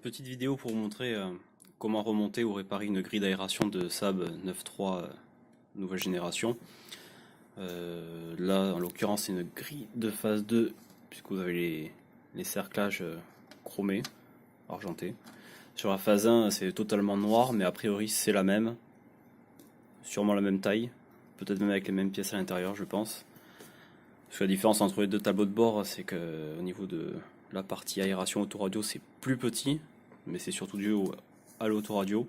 petite vidéo pour vous montrer comment remonter ou réparer une grille d'aération de Saab 9.3 nouvelle génération. Là, en l'occurrence, c'est une grille de phase 2, puisque vous avez les cerclages chromés, argentés. Sur la phase 1, c'est totalement noir, mais a priori, c'est la même. Sûrement la même taille, peut-être même avec les mêmes pièces à l'intérieur, je pense. Parce que la différence entre les deux tableaux de bord, c'est que au niveau de la partie aération autoradio, c'est plus petit, mais c'est surtout dû à l'autoradio.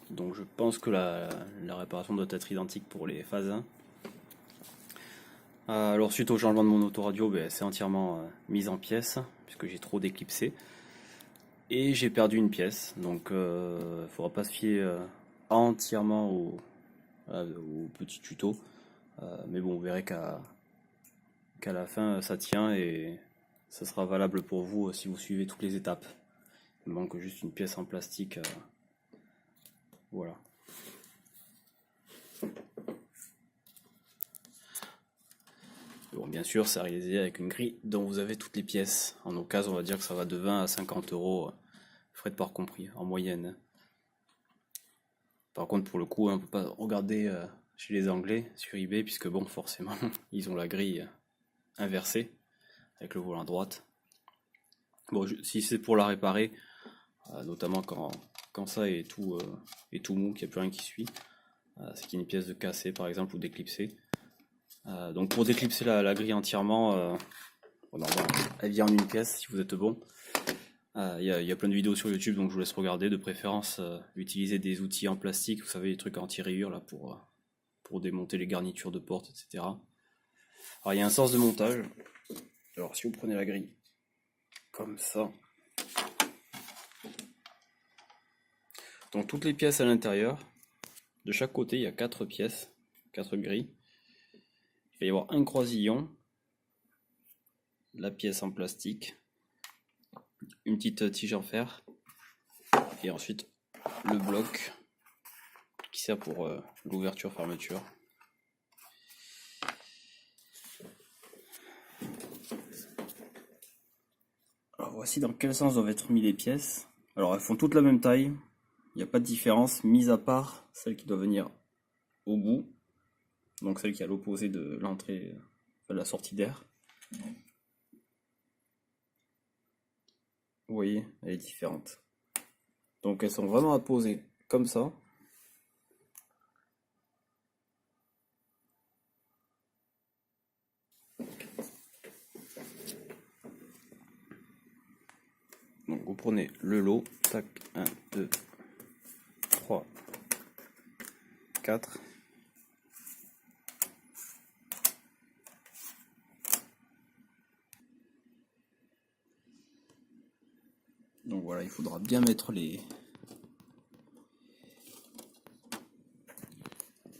Donc je pense que la réparation doit être identique pour les phases 1. Alors suite au changement de mon autoradio, c'est entièrement mis en pièces, puisque j'ai trop déclipsé. Et j'ai perdu une pièce, donc il faudra pas se fier entièrement au petit tuto. Mais bon, vous verrez qu'à la fin ça tient et ça sera valable pour vous si vous suivez toutes les étapes. Il manque juste une pièce en plastique. Voilà. Bon, bien sûr, c'est réalisé avec une grille dont vous avez toutes les pièces. En occasion, on va dire que ça va de 20 à 50 euros, frais de port compris, en moyenne. Par contre, pour le coup, on peut pas regarder chez les Anglais sur eBay, puisque bon, forcément, ils ont la grille inversée, avec le volant à droite. Bon, si c'est pour la réparer, notamment quand ça est tout mou, qu'il n'y a plus rien qui suit, c'est qu'il y a une pièce de cassée par exemple ou d'éclipsée. Donc pour déclipser la grille entièrement, elle vient en une pièce si vous êtes bon. Il y a plein de vidéos sur YouTube, donc je vous laisse regarder. De préférence, utiliser des outils en plastique, vous savez, les trucs anti-rayures là pour démonter les garnitures de porte, etc. Alors il y a un sens de montage. Alors si vous prenez la grille comme ça, donc toutes les pièces à l'intérieur, de chaque côté il y a 4 pièces, 4 grilles. Il va y avoir un croisillon, la pièce en plastique, une petite tige en fer, et ensuite le bloc qui sert pour l'ouverture-fermeture. Alors voici dans quel sens doivent être mis les pièces. Alors elles font toutes la même taille, il n'y a pas de différence, mis à part celle qui doit venir au bout, donc celle qui est à l'opposé de l'entrée, de la sortie d'air. Vous voyez, elle est différente. Donc elles sont vraiment à poser comme ça. Donc vous prenez le lot, tac, 1, 2, 3, 4. Donc voilà, il faudra bien mettre les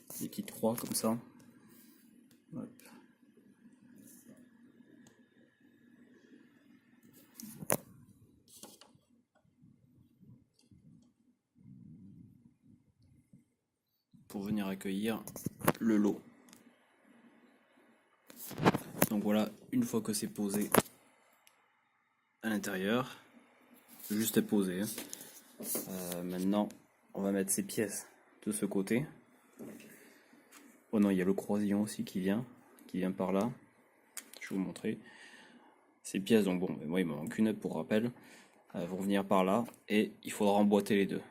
petites croix comme ça. Hop. Pour venir accueillir le lot. Donc voilà, une fois que c'est posé à l'intérieur, juste posé. Maintenant, on va mettre ces pièces de ce côté. Oh non, il y a le croisillon aussi qui vient par là. Je vais vous montrer. Ces pièces, donc bon, moi il me manque une pour rappel, vont venir par là et il faudra emboîter les deux.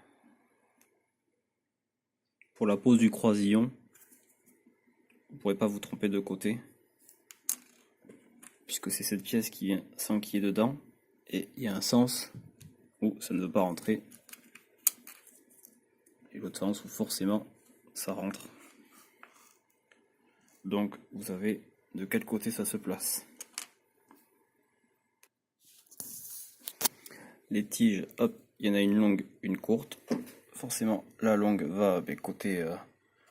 Pour la pose du croisillon, vous ne pourrez pas vous tromper de côté, puisque c'est cette pièce qui vient sans qu'il y ait dedans, et il y a un sens où ça ne veut pas rentrer, et l'autre sens où forcément ça rentre. Donc vous savez de quel côté ça se place. Les tiges, hop, il y en a une longue, une courte. Forcément, la longue va côté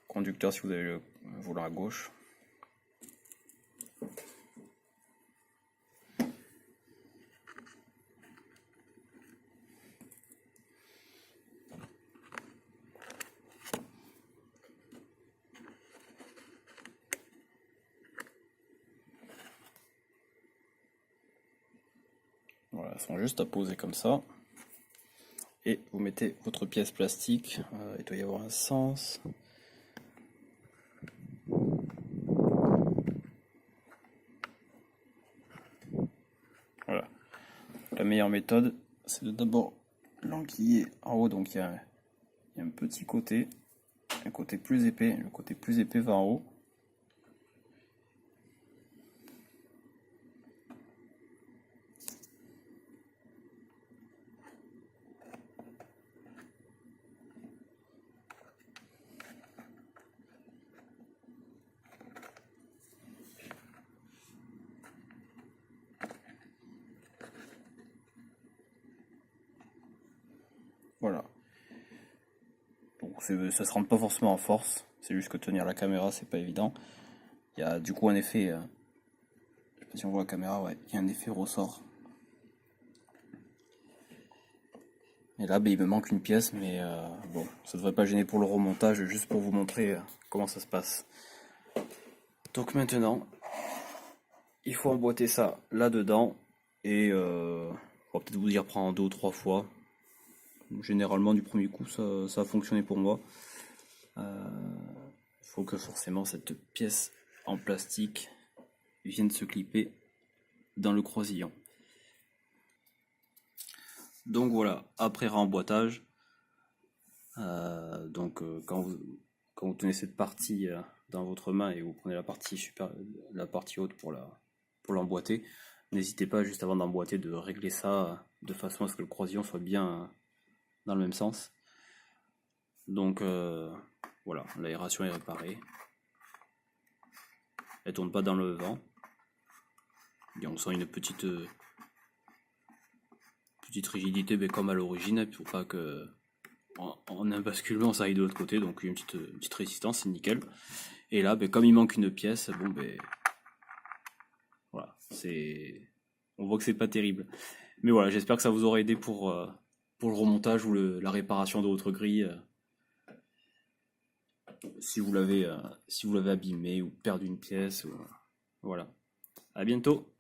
conducteur si vous avez le volant à gauche. Voilà, elles sont juste à poser comme ça. Et vous mettez votre pièce plastique. Il doit y avoir un sens. Voilà. La meilleure méthode, c'est de d'abord l'enquiller en haut. Donc il y a un petit côté, un côté plus épais. Le côté plus épais va en haut. Voilà. Donc ça se rend pas forcément en force. C'est juste que tenir la caméra, c'est pas évident. Il y a du coup un effet. Je sais pas si on voit la caméra, ouais. Il y a un effet ressort. Et là, ben, il me manque une pièce, mais bon, ça devrait pas gêner pour le remontage, juste pour vous montrer comment ça se passe. Donc maintenant, il faut emboîter ça là-dedans, et on va peut-être vous y reprendre 2 ou 3 fois. Généralement, du premier coup, ça a fonctionné pour moi. Il faut que forcément cette pièce en plastique vienne se clipper dans le croisillon. Donc voilà, après remboîtage, quand vous tenez cette partie dans votre main et vous prenez la partie haute pour l'emboîter, n'hésitez pas juste avant d'emboîter de régler ça de façon à ce que le croisillon soit bien dans le même sens. Donc voilà, l'aération est réparée. Elle tourne pas dans le vent. Et on sent une petite rigidité, mais comme à l'origine, pour pas que en un basculement ça aille de l'autre côté, donc une petite résistance, c'est nickel. Et là, ben, comme il manque une pièce, bon ben voilà, on voit que c'est pas terrible. Mais voilà, j'espère que ça vous aura aidé pour le remontage ou la réparation de votre grille, si vous l'avez abîmé ou perdu une pièce. Voilà. À bientôt.